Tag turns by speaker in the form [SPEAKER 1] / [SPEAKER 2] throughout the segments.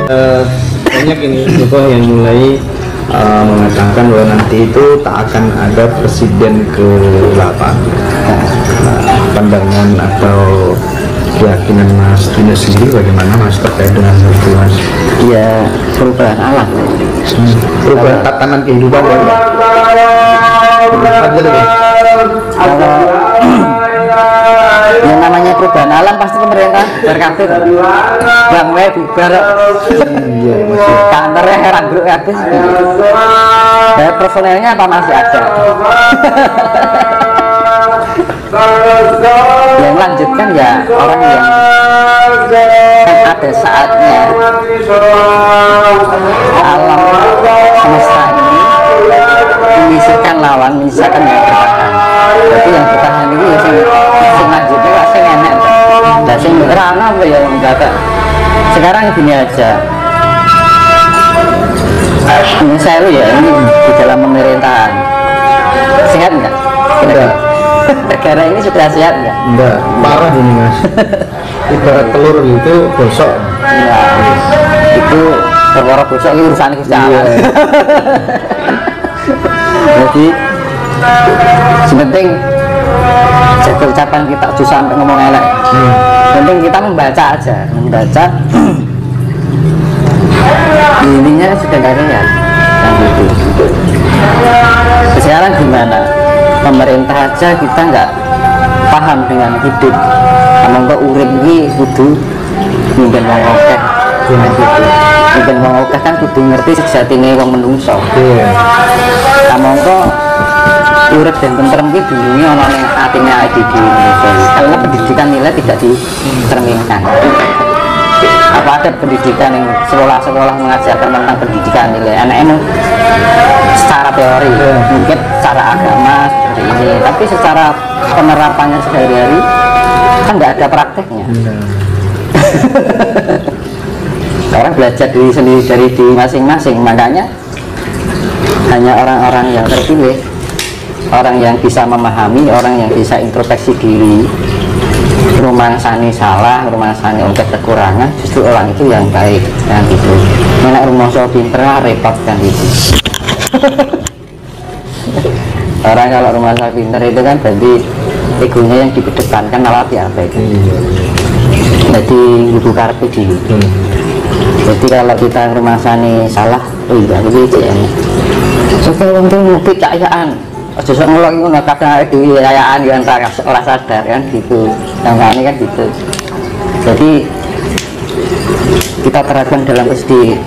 [SPEAKER 1] banyak ini tokoh yang mulai mengatakan bahwa nanti itu tak akan ada presiden ke-8. Pandangan atau keyakinan Mas Dino sendiri bagaimana Mas terkait dengan itu Mas?
[SPEAKER 2] Ya perubahan alam,
[SPEAKER 1] perubahan tatanan kehidupan ya.
[SPEAKER 2] Kalau yang namanya perubahan alam pasti pemerintah berkafir, bang we bubar, kantornya heran bro habis. Personelnya apa masih ada? Yang lanjutkan ya orang yang kan ada saatnya alam semesta ini menyisakan lawan, menyisakan yang bertahan. Berarti yang bertahan ini ya sing lanjutnya gak sing enak. Dan sing rana apa ya yang enggak. Sekarang gini aja. Ini saya ya ini di dalam pemerintahan sehat enggak?
[SPEAKER 1] Enggak.
[SPEAKER 2] Negara ini sudah sehat enggak?
[SPEAKER 1] Enggak, parah ini Mas. Ibarat telur itu gosok.
[SPEAKER 2] Ya, itu perkara gosok itu urusan Gusti Allah. Jadi sepenting jaga ucapan kita tuh sampai ngomong elek. Penting kita membaca aja, membaca. Ininya sudah gak ada ya, yang gitu. Sekarang gimana? Pemerintah aja kita nggak paham dengan hidup. Namun kok urip ini kudu mungkin wong akeh, gitu. Mungkin wong akeh kan kudu ngerti sejatine wong menungso. Namun kok urip dan tentrem iki dulunya ana ning atine awake dhewe. Karena pendidikan nilai tidak dicerminkan. Apa ada pendidikan yang sekolah-sekolah mengajarkan tentang pendidikan nilai anak-anak secara teori, mungkin secara agama seperti ini, tapi secara penerapannya sehari-hari kan nggak ada prakteknya. Orang belajar diri sendiri dari diri masing-masing, makanya hanya orang-orang yang terpilih, orang yang bisa memahami, orang yang bisa introspeksi diri, rumangsani salah, rumangsani untuk kekurangan, justru orang itu yang baik, yang gitu. Mana rumah so pinter repot kan gitu. Orang kalau rumah saya pinter itu kan berarti egonya yang dikedepankan malah apa itu. Jadi ibu karpe di. Jadi kalau kita rumangsani salah, oh iya itu enak. Soalnya untuk mungkin kayaan. Justru ngelok itu nggak kadang ada kekayaan di antara orang sadar kan gitu, yang ini kan gitu. Jadi kita terapkan dalam di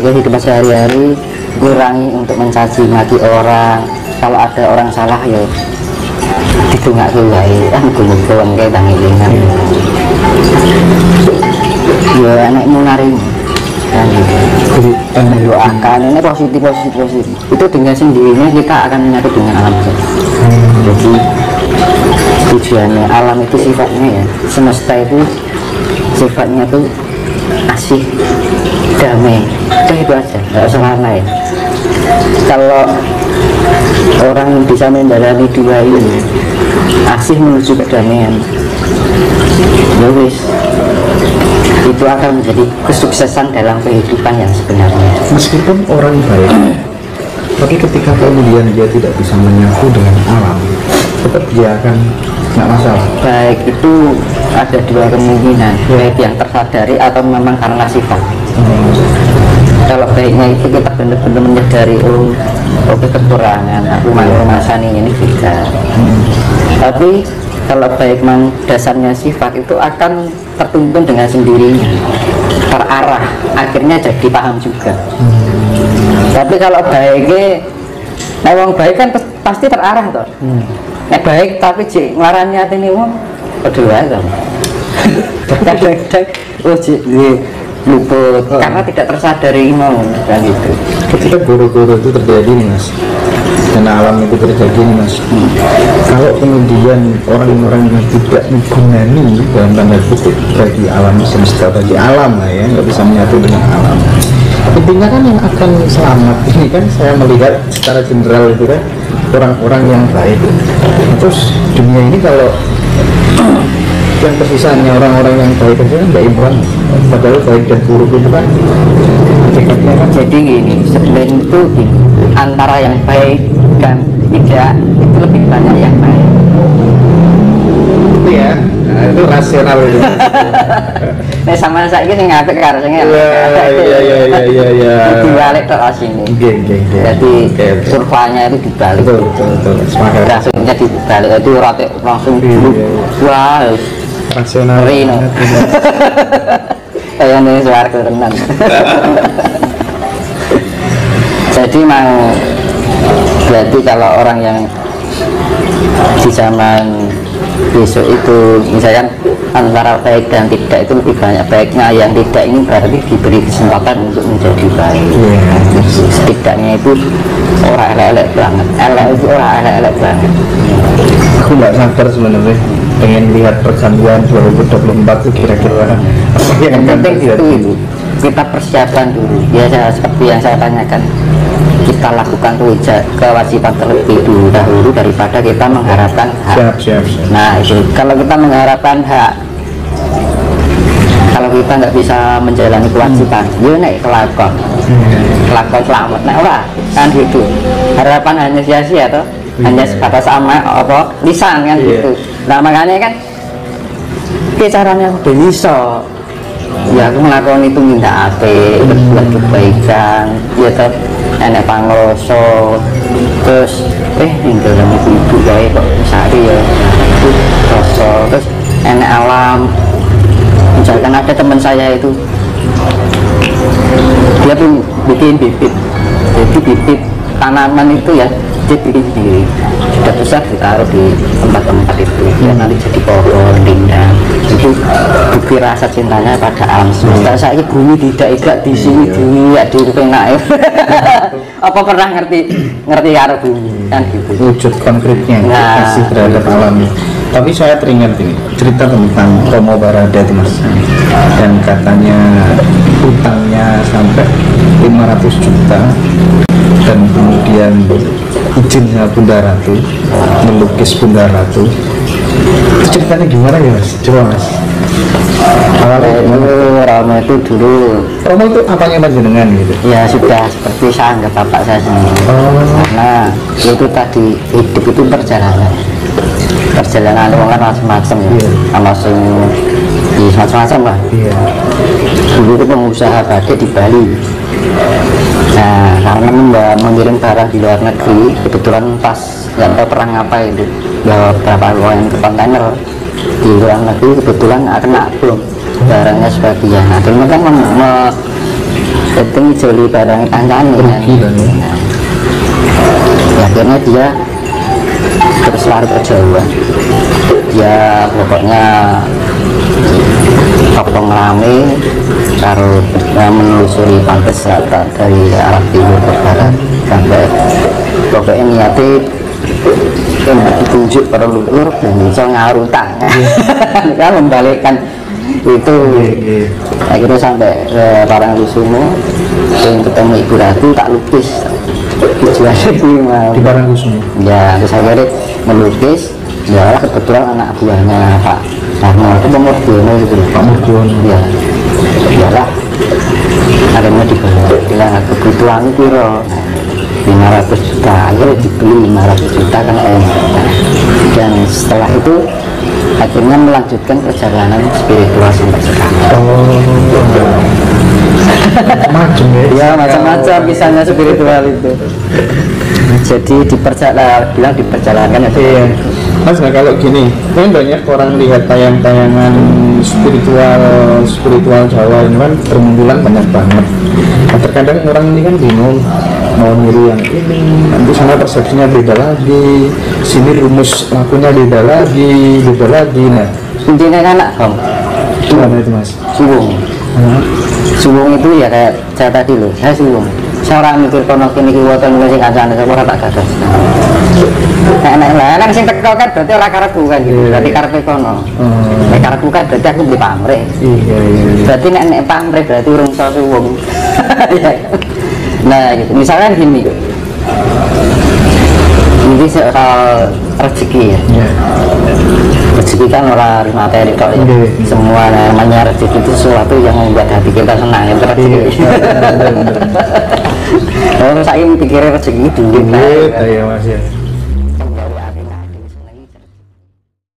[SPEAKER 2] kehidupan sehari-hari, kurangi untuk mencaci maki orang. Kalau ada orang salah ya ditungak kulai, gulung-gulung kayak tangilingan. Ya anakmu naring. Mendoakan ini positif. Itu dengan sendirinya kita akan menyatu dengan alam. Jadi tujuannya alam itu sifatnya ya, semesta itu sifatnya tuh asih, damai. Itu aja, nggak usah lain. Kalau orang bisa mendalami dua ini, asih menuju kedamaian, ya wis, itu akan menjadi kesuksesan dalam kehidupan yang sebenarnya.
[SPEAKER 1] Meskipun orang baik, tapi ketika kemudian dia tidak bisa menyatu dengan alam, tetap dia akan nggak masalah.
[SPEAKER 2] Baik itu ada dua kemungkinan, baik yang tersadari atau memang karena sifat. Kalau baiknya itu kita benar-benar menyadari, oh kekurangan, aku masani ini juga. Tapi kalau baik memang dasarnya sifat itu akan tertuntun dengan sendirinya, terarah, akhirnya jadi paham juga. Tapi kalau baiknya, nah wong baik kan pasti terarah toh. Nah baik tapi ngelarani hati ini wong, aduh aja. Kadang-kadang, oh luput karena tidak tersadari mau kan gitu.
[SPEAKER 1] Ketika guru-guru itu terjadi nih Mas, dan alam itu terjadi nih Mas, kalau kemudian orang-orang yang tidak menggunani dalam tanda kutip bagi alam semesta, bagi alam lah ya, nggak bisa menyatu dengan alam, intinya kan yang akan selamat ini kan saya melihat secara general itu kan orang-orang yang baik. Terus dunia ini kalau yang tersisa hanya orang-orang yang baik aja kan nggak imbang, padahal baik dan buruk itu kan hakikatnya kan.
[SPEAKER 2] Jadi gini, sebenarnya itu gini, antara yang baik dan tidak itu lebih banyak yang baik.
[SPEAKER 1] Itu ya, nah, itu rasional itu.
[SPEAKER 2] Nah sama saya ini ngapik karo sing elek.
[SPEAKER 1] Iya.
[SPEAKER 2] Dibalik tok sini. Jadi kurvanya itu dibalik.
[SPEAKER 1] Betul. Semangat.
[SPEAKER 2] Langsungnya dibalik itu langsung dulu. Wah,
[SPEAKER 1] Rasional.
[SPEAKER 2] Rino. Kayak nih suara kerenan. Jadi mau berarti kalau orang yang di zaman besok itu misalkan antara baik dan tidak itu lebih banyak baiknya, yang tidak ini berarti diberi kesempatan untuk menjadi baik. Setidaknya itu orang elek-elek banget, itu orang elek-elek banget.
[SPEAKER 1] Aku nggak sabar sebenarnya pengen lihat pergantian 2024 itu kira-kira apa yang akan
[SPEAKER 2] penting
[SPEAKER 1] terjadi.
[SPEAKER 2] itu kita persiapkan dulu ya, seperti yang saya tanyakan, kita lakukan kewajiban terlebih dahulu daripada kita mengharapkan hak.
[SPEAKER 1] Siap.
[SPEAKER 2] Nah itu kalau kita mengharapkan hak, kalau kita nggak bisa menjalani kewajiban, ya nek kelakon selamat, nah ora kan gitu. Harapan hanya sia-sia toh, hanya sebatas sama apa lisan kan gitu. Nah makanya kan caranya aku bisa ya aku melakukan itu, minta ape, berbuat kebaikan ya toh, enek pangroso terus tinggal sama ibu kayak kok sehari ya itu rasa, terus enek alam. Misalkan ada teman saya itu dia tuh bikin bibit, jadi bibit tanaman itu ya dia bikin sendiri, sudah besar ditaruh di tempat-tempat itu ya nanti jadi pohon rindang. Itu bukti rasa cintanya pada alam semesta. Saya bumi tidak di sini bumi ya di penak. Apa pernah ngerti karo bumi kan gitu,
[SPEAKER 1] Wujud konkretnya kasih terhadap alam. Tapi saya teringat ini cerita tentang Romo Barada itu mas, dan katanya utangnya sampai 500 juta, dan kemudian izinnya Bunda Ratu melukis Bunda Ratu. Itu ceritanya gimana ya mas? Coba mas. Awalnya
[SPEAKER 2] itu Romo itu dulu
[SPEAKER 1] Romo itu apanya panjenengan gitu?
[SPEAKER 2] ya sudah seperti saya anggap bapak saya sendiri. Karena itu tadi hidup itu perjalanan orang kan macam-macam ya, sama macam-macam lah. Dulu itu pengusaha badai di Bali. Nah karena mengirim barang di luar negeri, kebetulan pas nggak tahu perang apa itu, bawa beberapa koin ke kontainer di luar negeri, kebetulan kena bom barangnya sebagian. Akhirnya kan itu joli barang kancane kan. Akhirnya dia terus lari ke Jawa, dia pokoknya topong rame karo menelusuri pantai selatan dari arah timur ke barat sampai pokoknya niatnya ditunjuk para leluhur dan bisa ngarutang kan membalikkan itu. Akhirnya sampai Parangkusumo yang ketemu Ibu Ratu, tak lukis tujuannya
[SPEAKER 1] Di Parangkusumo
[SPEAKER 2] ya, terus akhirnya melukis ya, kebetulan anak buahnya Pak Sarno itu Pak Murdiono gitu,
[SPEAKER 1] Pak Murdiono
[SPEAKER 2] ya iyalah, akhirnya bilang kebutuhan itu 500 juta, akhirnya dibeli 500 juta kan dan setelah itu akhirnya melanjutkan perjalanan spiritual sampai sekarang.
[SPEAKER 1] macam
[SPEAKER 2] Ya macam-macam misalnya spiritual itu. Jadi bilang diperjalankan ya.
[SPEAKER 1] Mas, nah kalau gini, kan banyak orang lihat tayangan spiritual Jawa ini kan bermunculan banyak banget. Nah, terkadang orang ini kan bingung mau niru yang ini, nanti sana persepsinya beda lagi, sini rumus lakunya beda lagi. Nah,
[SPEAKER 2] Intinya kan om,
[SPEAKER 1] gimana itu mas?
[SPEAKER 2] suwung itu ya kayak saya tadi loh, saya suwung. Saya orang mikir kono kini kiwatan mulai sing kancane saya ora tak gagas. Nek sing teko kan berarti ora karepku kan gitu. Berarti karepe kono. Nek karepku kan berarti aku beli pamrih. Iya. Berarti nek pamrih berarti urung iso suwung. Nah gitu. Misalkan gini. Ini soal rezeki ya.
[SPEAKER 1] Ya.
[SPEAKER 2] Rezeki kan orang materi kok ya.
[SPEAKER 1] Iya.
[SPEAKER 2] Semua namanya rezeki itu sesuatu yang membuat hati kita senang ya rezeki.
[SPEAKER 1] Iya.
[SPEAKER 2] Oh, saya pikirin rezeki duit.
[SPEAKER 1] Duit, ya Mas ya.